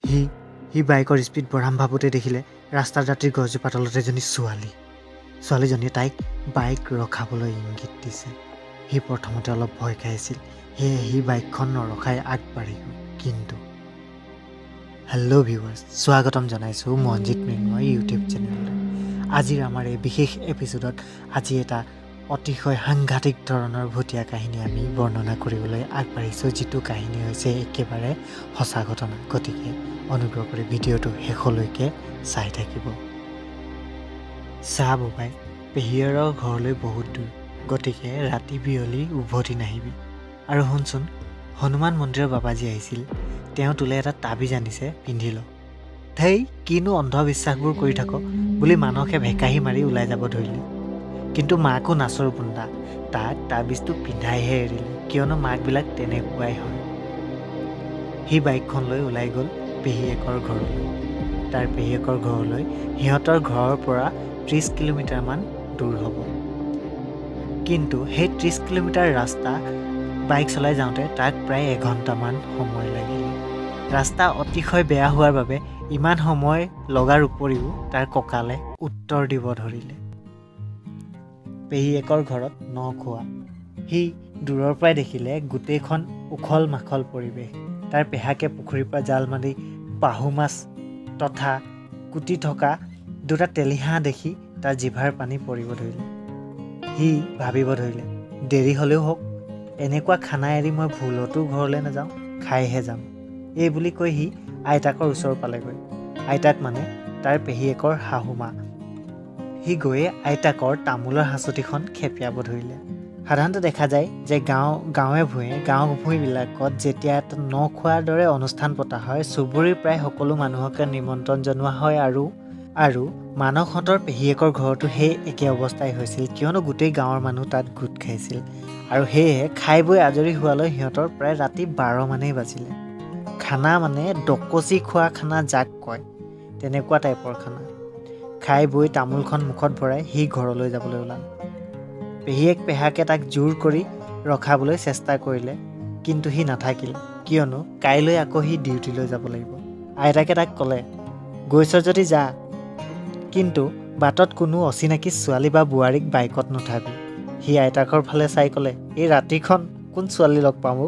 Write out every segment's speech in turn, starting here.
সি বাইকৰ স্পীড বঢ়াম ভাবোঁতে দেখিলে ৰাস্তাৰ দাঁতিৰ গছজোপা তলত এজনী ছোৱালীজনীয়ে তাইক বাইক ৰখাবলৈ ইংগিত দিছে। সি প্ৰথমতে অলপ ভয় খাইছিল, সেয়ে সি বাইকখন নৰখাই আগবাঢ়ি গ'ল। কিন্তু হেল্ল' ভিউৱাৰ্ছ, স্বাগতম জনাইছোঁ মঞ্জিত মৃন্ময় ইউটিউব চেনেললৈ। আজিৰ আমাৰ এই বিশেষ এপিছ'ডত আজি এটা অতিশয় সাংঘাতিক ধৰণৰ ভুটীয়া কাহিনী আমি বৰ্ণনা কৰিবলৈ আগবাঢ়িছোঁ, যিটো কাহিনী হৈছে একেবাৰে সঁচা ঘটনা। গতিকে অনুগ্ৰহ কৰি ভিডিঅ'টো শেষলৈকে চাই থাকিব। চাহ বোপাই, পেহীয়েৰৰ ঘৰলৈ বহুত দূৰ, গতিকে ৰাতি বিয়লি উভতি নাহিবি। আৰু শুনচোন, হনুমান মন্দিৰৰ বাবাজী আহিছিল, তেওঁ তোলে এটা তাবিজ আনিছে, পিন্ধি ল। ধেই, কিনো অন্ধবিশ্বাসবোৰ কৰি থাক বুলি মানসে ভেকাহি মাৰি ওলাই যাব ধৰিলে। কিন্তু মাকো নাচৰ বুন্দা, তাক তাবিজটো পিন্ধাইহে এৰিলে, কিয়নো মাকবিলাক তেনেকুৱাই হয়। সি বাইকখন লৈ ওলাই গ'ল পেহীয়েকৰ ঘৰলৈ। তাৰ পেহীয়েকৰ ঘৰলৈ সিহঁতৰ ঘৰৰ পৰা 30 কিলোমিটাৰমান দূৰ হ'ব। কিন্তু সেই 30 কিলোমিটাৰ ৰাস্তা বাইক চলাই যাওঁতে তাক প্ৰায় এঘণ্টামান সময় লাগিলে। ৰাস্তা অতিশয় বেয়া হোৱাৰ বাবে ইমান সময় লগাৰ উপৰিও তাৰ কঁকালে উত্তৰ দিব ধৰিলে। পেহীয়েকৰ ঘৰত নখোৱা। সি দূৰৰ পৰাই দেখিলে গোটেইখন উখল মাখল পৰিৱেশ। তাৰ পেহাকে পুখুৰীৰ পৰা জাল মাৰি বাহু মাছ তথা কুটি থকা দুটা তেলিহাঁহ দেখি তাৰ জিভাৰ পানী পৰিব ধৰিলে। সি ভাবিব ধৰিলে, দেৰি হ'লেও হওক, এনেকুৱা খানা এৰি মই ভুলতো ঘৰলৈ নাযাওঁ, খাইহে যাম। এই বুলি কৈ সি আইতাকৰ ওচৰ পালেগৈ। আইতাক মানে তাৰ পেহীয়েকৰ শাহুমা। সি গৈয়ে আইতাকৰ তামোলৰ হাঁচতিখন খেপিয়াব ধৰিলে। সাধাৰণতে দেখা যায় যে গাঁৱে ভূঞেবিলাকত যেতিয়া এটা নখোৱাৰ দৰে অনুষ্ঠান পতা হয়, চুবুৰীৰ প্ৰায় সকলো মানুহকে নিমন্ত্ৰণ জনোৱা হয়। আৰু মানসহঁতৰ পেহীয়েকৰ ঘৰতো সেই একে অৱস্থাই হৈছিল, কিয়নো গোটেই গাঁৱৰ মানুহ তাত গোট খাইছিল। আৰু সেয়েহে খাই বৈ আজৰি হোৱালৈ সিহঁতৰ প্ৰায় ৰাতি 12 মানেই বাজিলে। খানা মানে ডকচি খোৱা খানা যাক কয়, তেনেকুৱা টাইপৰ খানা। খাই বৈ তামোলখন মুখত ভৰাই সি ঘৰলৈ যাবলৈ ওলাল। পেহাকে তাক জোৰ কৰি ৰখাবলৈ চেষ্টা কৰিলে, কিন্তু সি নাথাকিল, কিয়নো কাইলৈ আকৌ সি ডিউটিলৈ যাব লাগিব। আইতাকে তাক ক'লে, গৈছ যদি যা, কিন্তু বাটত কোনো অচিনাকি ছোৱালী বা বোৱাৰীক বাইকত নুঠাবি। সি আইতাকৰ ফালে চাই ক'লে, এই ৰাতিখন কোন ছোৱালী লগ পাম?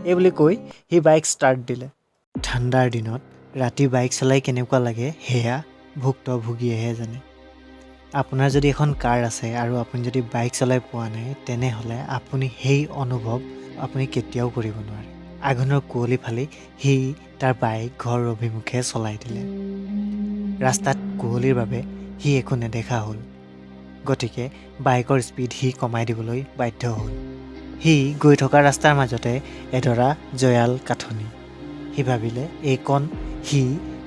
এই বুলি কৈ সি বাইক ষ্টাৰ্ট দিলে। ঠাণ্ডাৰ দিনত ৰাতি বাইক চলাই কেনেকুৱা লাগে সেয়া ভুক্তভোগীয়েহে জানে। আপোনাৰ যদি এখন কাৰ আছে আৰু আপুনি যদি বাইক চলাই পোৱা নাই, তেনেহ'লে আপুনি সেই অনুভৱ আপুনি কেতিয়াও কৰিব নোৱাৰে। আঘোণৰ কুঁৱলী ফালি সি তাৰ বাইক ঘৰ অভিমুখে চলাই দিলে। ৰাস্তাত কুঁৱলীৰ বাবে সি একো নেদেখা হ'ল, গতিকে বাইকৰ স্পীড সি কমাই দিবলৈ বাধ্য হ'ল। সি গৈ থকা ৰাস্তাৰ মাজতে এডৰা জয়াল কাঠনি। সি ভাবিলে এইকণ সি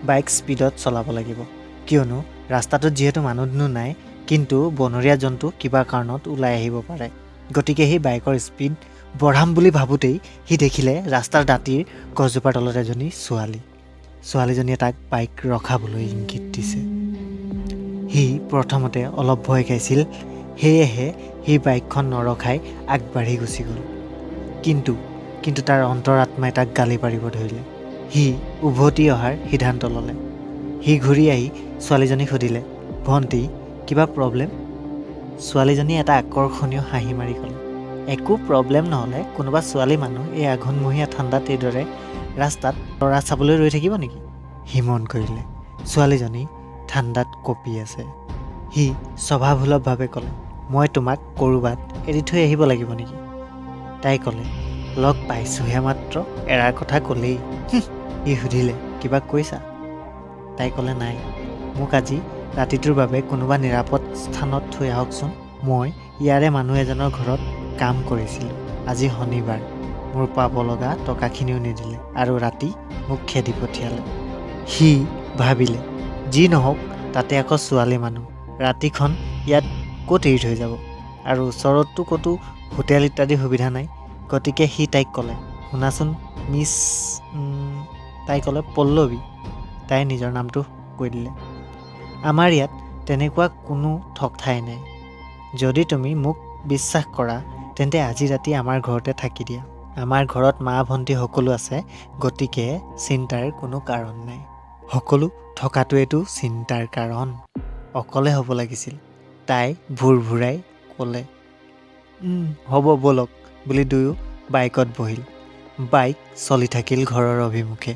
বাইক স্পীডত চলাব লাগিব, কিয়নো ৰাস্তাটোত যিহেতু মানুহ নাই, কিন্তু বনৰীয়া জন্তু কিবা কাৰণত ওলাই আহিব পাৰে। গতিকে সি বাইকৰ স্পীড বঢ়াম বুলি ভাবোঁতেই সি দেখিলে ৰাস্তাৰ দাঁতিৰ গছজোপাৰ তলত এজনী ছোৱালীজনীয়ে তাক বাইক ৰখাবলৈ ইংগিত দিছে। সি প্ৰথমতে অলপ ভয় খাইছিল, সেয়েহে সি বাইকখন নৰখাই আগবাঢ়ি গুচি গ'ল। কিন্তু তাৰ অন্তৰাত্মাই তাক গালি পাৰিব ধৰিলে। সি উভতি অহাৰ সিদ্ধান্ত ল'লে। সি ঘূৰি আহি ছোৱালীজনীক সুধিলে, ভণ্টি, কিবা প্ৰব্লেম? ছোৱালীজনীয়ে এটা আকৰ্ষণীয় হাঁহি মাৰি ক'লে, একো প্ৰব্লেম নহ'লে কোনোবা ছোৱালী মানুহ এই আঘোণমহীয়া ঠাণ্ডাত এইদৰে ৰাস্তাত ল'ৰা চাবলৈ ৰৈ থাকিব নেকি? সি মন কৰিলে ছোৱালীজনী ঠাণ্ডাত কঁপি আছে। সি স্বভাৱসুলভভাৱে ক'লে, মই তোমাক ক'ৰবাত এৰি থৈ আহিব লাগিব নেকি? তাই ক'লে, লগ পাইছোঁহে মাত্ৰ, এৰাৰ কথা ক'লেই। সি সুধিলে, কিবা কৈছা? তাই ক'লে, নাই, মোক আজি ৰাতিটোৰ বাবে কোনোবা নিৰাপদ স্থানত থৈ আহকচোন। মই ইয়াৰে মানুহ এজনৰ ঘৰত কাম কৰিছিলোঁ। আজি শনিবাৰ, মোৰ পাব লগা টকাখিনিও নিদিলে আৰু ৰাতি মোক খেদি পঠিয়ালে। সি ভাবিলে, যি নহওক, তাতে আকৌ ছোৱালী মানুহ, ৰাতিখন ইয়াত ক'ত এৰি থৈ যাব? আৰু ওচৰততো ক'তো হোটেল ইত্যাদি সুবিধা নাই। গতিকে সি তাইক ক'লে, শুনাচোন মিছ, তাই ক'লে, পল্লৱী। তাই নিজৰ নামটো কৈ দিলে। আমাৰ ইয়াত তেনেকুৱা কোনো ঠক ঠাই নাই। যদি তুমি মোক বিশ্বাস কৰা, তেন্তে আজি ৰাতি আমাৰ ঘৰতে থাকি দিয়া। আমাৰ ঘৰত মা ভণ্টি সকলো আছে, গতিকে চিন্তাৰ কোনো কাৰণ নাই। সকলো থকাটোৱেতো চিন্তাৰ কাৰণ। অকলে হ'ব লাগিছিল, তাই ভুৰভুৰাই ক'লে। হ'ব ব'লক বুলি দুয়ো বাইকত বহিল। বাইক চলি থাকিল ঘৰৰ অভিমুখে।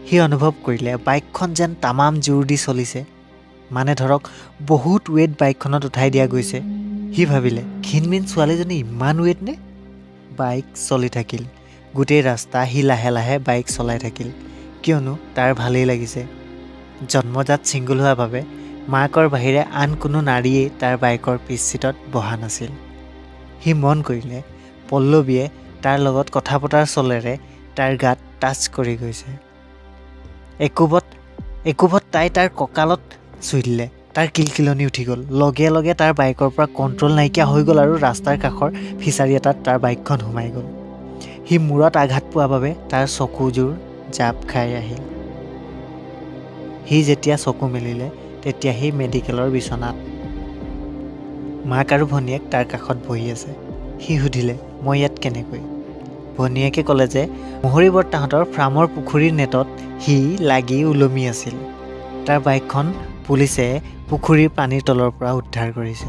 সি অনুভৱ কৰিলে বাইকখন যেন তামাম জোৰ দি চলিছে। মানে ধৰক বহুত ৱেইট বাইকখনত উঠাই দিয়া গৈছে। সি ভাবিলে ক্ষীণমিন ছোৱালীজনী ইমান ৱেইট নে? বাইক চলি থাকিল। গোটেই ৰাস্তা সি লাহে লাহে বাইক চলাই থাকিল, কিয়নো তাৰ ভালেই লাগিছে। জন্মজাত ছিংগুল হোৱাৰ বাবে মাকৰ বাহিৰে আন কোনো নাৰীয়েই তাৰ বাইকৰ পিছ চিটত বহা নাছিল। সি মন কৰিলে পল্লৱীয়ে তাৰ লগত কথা পতাৰ চলেৰে তাৰ গাত টাচ কৰি গৈছে। একোবত তাই তাৰ কঁকালত চুই দিলে। তাৰ কিলকিলনি উঠি গ'ল। লগে লগে তাৰ বাইকৰ পৰা কণ্ট্ৰল নাইকিয়া হৈ গ'ল আৰু ৰাস্তাৰ কাষৰ ফিচাৰী এটাত তাৰ বাইকখন সোমাই গ'ল। সি মূৰত আঘাত পোৱাৰ বাবে তাৰ চকুযোৰ জাপ খাই আহিল। সি যেতিয়া চকু মেলিলে তেতিয়া সি মেডিকেলৰ বিচনাত। মাক আৰু ভনীয়েক তাৰ কাষত বহি আছে। সি সুধিলে, মই ইয়াত কেনেকৈ? ভনীয়েকে ক'লে যে মহৰী বৰ্তাহঁতৰ ফাৰ্মৰ পুখুৰীৰ নেটত সি লাগি ওলমি আছিল। তাৰ বাইকখন পুলিচে পুখুৰীৰ পানীৰ তলৰ পৰা উদ্ধাৰ কৰিছে।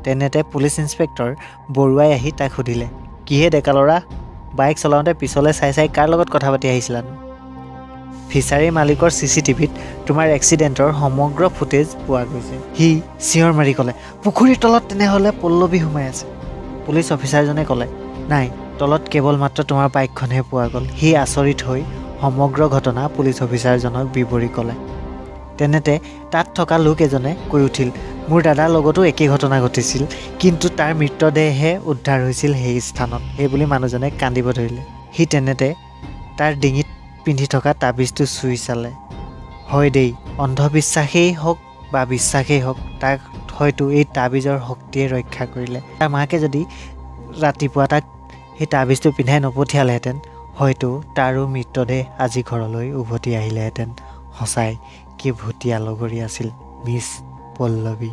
তেনেতে পুলিচ ইন্সপেক্টৰ বৰুৱাই আহি তাক সুধিলে, কিহে ডেকা ল'ৰা? বাইক চলাওঁতে পিছলৈ চাই চাই কাৰ লগত কথা পাতি আহিছিলানো? ফিচাৰীৰ মালিকৰ CCTVত তোমাৰ এক্সিডেণ্টৰ সমগ্ৰ ফুটেজ পোৱা গৈছে। সি চিঞৰ মাৰি ক'লে, পুখুৰীৰ তলত তেনেহ'লে পল্লৱী সোমাই আছে। পুলিচ অফিচাৰজনে ক'লে, নাই, তলত কেৱল মাত্ৰ তোমাৰ বাইকখনহে পোৱা গ'ল। সি আচৰিত হৈ সমগ্ৰ ঘটনা পুলিচ অফিচাৰজনক বিৱৰি ক'লে। তেনেতে তাত থকা লোক এজনে কৈ উঠিল, মোৰ দাদাৰ লগতো একেই ঘটনা ঘটিছিল, কিন্তু তাৰ মৃতদেহহে উদ্ধাৰ হৈছিল সেই স্থানত। সেইবুলি মানুহজনে কান্দিব ধৰিলে। সি তেনেতে তাৰ ডিঙিত পিন্ধি থকা তাবিজটো চুই চালে। হয় দেই, অন্ধবিশ্বাসেই হওক বা বিশ্বাসেই হওক, তাক হয়তো এই তাবিজৰ শক্তিয়ে ৰক্ষা কৰিলে। তাৰ মাকে যদি ৰাতিপুৱা তাক সেই তাবিজটো পিন্ধাই নপঠিয়ালেহেঁতেন, হয়তো তাৰো মৃতদেহ আজি ঘৰলৈ উভতি আহিলেহেঁতেন। সঁচাই কি ভুতীয়া লগৰী আছিল মিছ পল্লৱী।